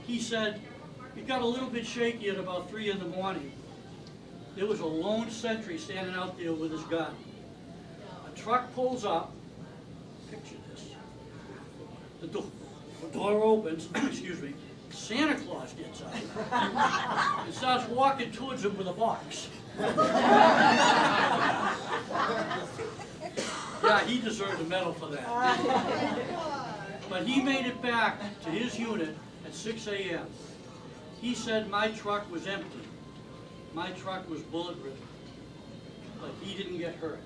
he said, it got a little bit shaky at about 3 in the morning. There was a lone sentry standing out there with his gun. A truck pulls up, picture this, the door opens, excuse me, Santa Claus gets out and starts walking towards him with a box. Yeah, he deserved a medal for that. But he made it back to his unit at 6 a.m. He said my truck was empty. My truck was bullet-ridden. But he didn't get hurt.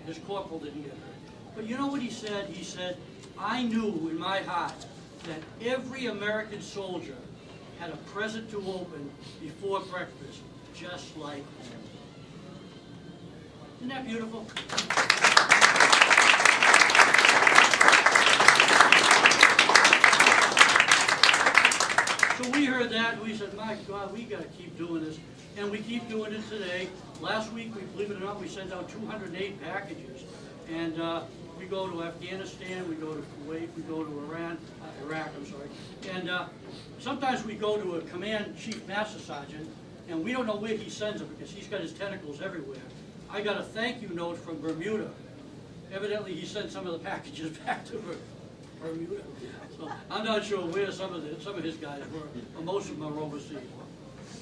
His corporal didn't get hurt. But you know what he said? He said, I knew in my heart that every American soldier had a present to open before breakfast, just like him. Isn't that beautiful? So we heard that, and we said, my God, we got to keep doing this. And we keep doing it today. Last week, believe it or not, we sent out 208 packages. And we go to Afghanistan, we go to Kuwait, we go to Iraq, I'm sorry. And sometimes we go to a command chief master sergeant, and we don't know where he sends them because he's got his tentacles everywhere. I got a thank you note from Bermuda. Evidently, he sent some of the packages back to Bermuda. So I'm not sure where some of his guys were, but most of them are overseas.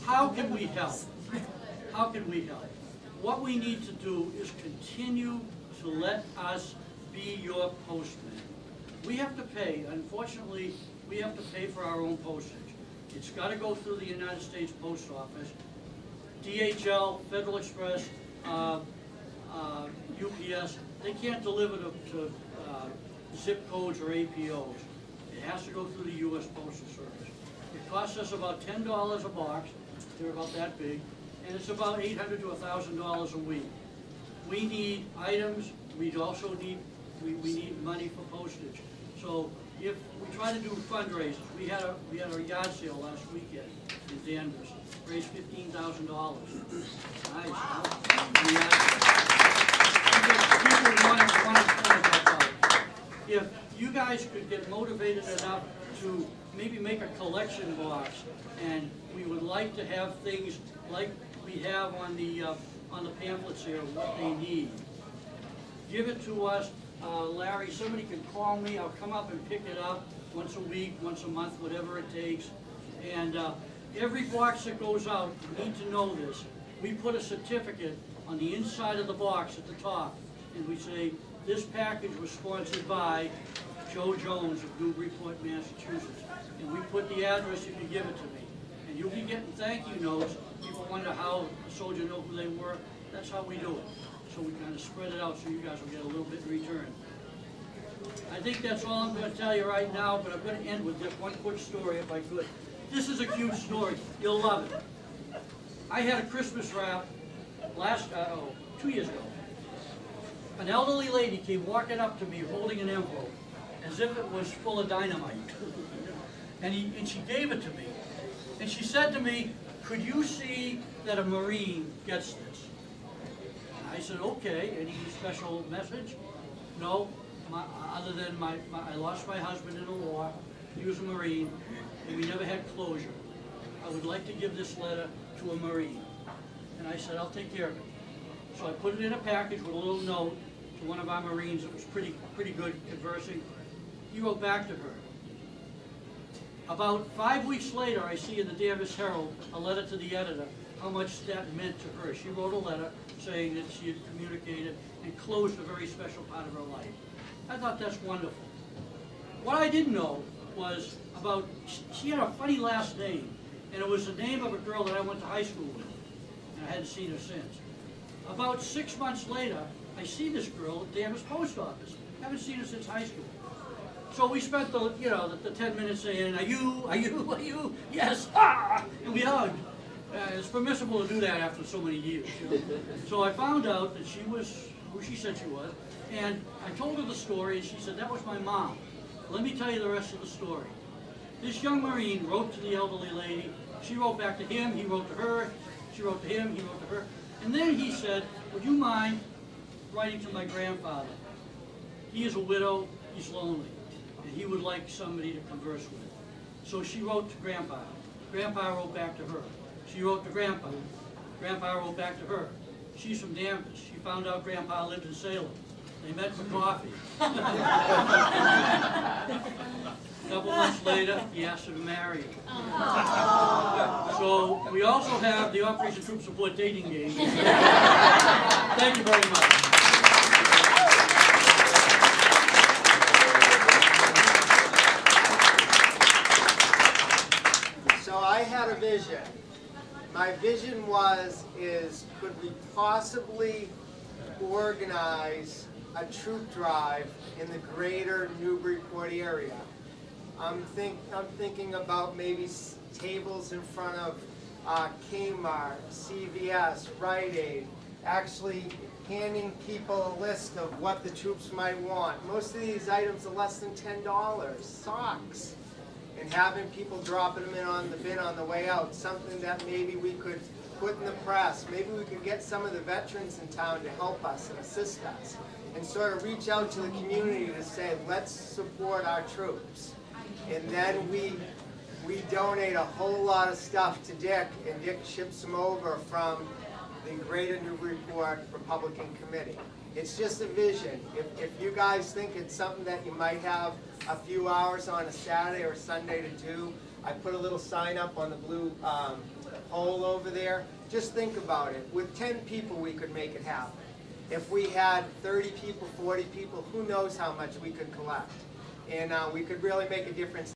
How can we help? How can we help? What we need to do is continue to let us be your postman. We have to pay. Unfortunately, we have to pay for our own postage. It's got to go through the United States Post Office, DHL, Federal Express, UPS. They can't deliver to zip codes or APOs. It has to go through the U.S. Postal Service. It costs us about $10 a box. They're about that big. And it's about $800 to $1,000 a week. We need items. We also need we need money for postage. So if we try to do fundraisers, we had our yard sale last weekend in Danvers, raised $15,000. Nice. Huh? People want if you guys could get motivated enough to maybe make a collection box, and we would like to have things like we have on the pamphlets here, what they need. Give it to us. Larry, somebody can call me. I'll come up and pick it up once a week, once a month, whatever it takes. And every box that goes out, you need to know this. We put a certificate on the inside of the box at the top, and we say, this package was sponsored by Joe Jones of Newburyport, Massachusetts. And we put the address if you give it to me. And you'll be getting thank you notes. People wonder how the soldier know who they were. That's how we do it. So we kind of spread it out so you guys will get a little bit in return. I think that's all I'm going to tell you right now, but I'm going to end with just one quick story if I could. This is a cute story. You'll love it. I had a Christmas wrap 2 years ago. An elderly lady came walking up to me holding an envelope as if it was full of dynamite. And she gave it to me. And she said to me, could you see that a Marine gets this? I said, okay, any special message? No, other than I lost my husband in a war, he was a Marine, and we never had closure. I would like to give this letter to a Marine. And I said, I'll take care of it. So I put it in a package with a little note to one of our Marines that was pretty good conversing. He wrote back to her. About 5 weeks later, I see in the Danvers Herald a letter to the editor, how much that meant to her. She wrote a letter saying that she had communicated and closed a very special part of her life. I thought that's wonderful. What I didn't know was she had a funny last name, and it was the name of a girl that I went to high school with, and I hadn't seen her since. About 6 months later, I see this girl at Danvers Post Office. Haven't seen her since high school. So we spent the 10 minutes saying, are you, yes, and we hugged. It's permissible to do that after so many years. So I found out that she was who she said she was, and I told her the story, and she said, that was my mom. Let me tell you the rest of the story. This young Marine wrote to the elderly lady. She wrote back to him, he wrote to her, she wrote to him, he wrote to her. And then he said, would you mind writing to my grandfather? He is a widow, he's lonely, and he would like somebody to converse with. So she wrote to Grandpa. Grandpa wrote back to her. She wrote to Grandpa. Grandpa wrote back to her. She's from Danvers. She found out Grandpa lived in Salem. They met for coffee. A couple months later, he asked her to marry him. So we also have the Operation Troop Support dating game. Thank you very much. So I had a vision. My vision is could we possibly organize a troop drive in the greater Newburyport area? I'm thinking about maybe tables in front of Kmart, CVS, Rite Aid, actually handing people a list of what the troops might want. Most of these items are less than $10. Socks. And having people dropping them in on the bin on the way out, something that maybe we could put in the press. Maybe we could get some of the veterans in town to help us and assist us, and sort of reach out to the community to say, let's support our troops. And then we donate a whole lot of stuff to Dick, and Dick ships them over from the Greater Newburyport Republican Committee. It's just a vision. If you guys think it's something that you might have a few hours on a Saturday or Sunday to do, I put a little sign up on the blue pole over there. Just think about it. With 10 people, we could make it happen. If we had 30 people, 40 people, who knows how much we could collect. And we could really make a difference.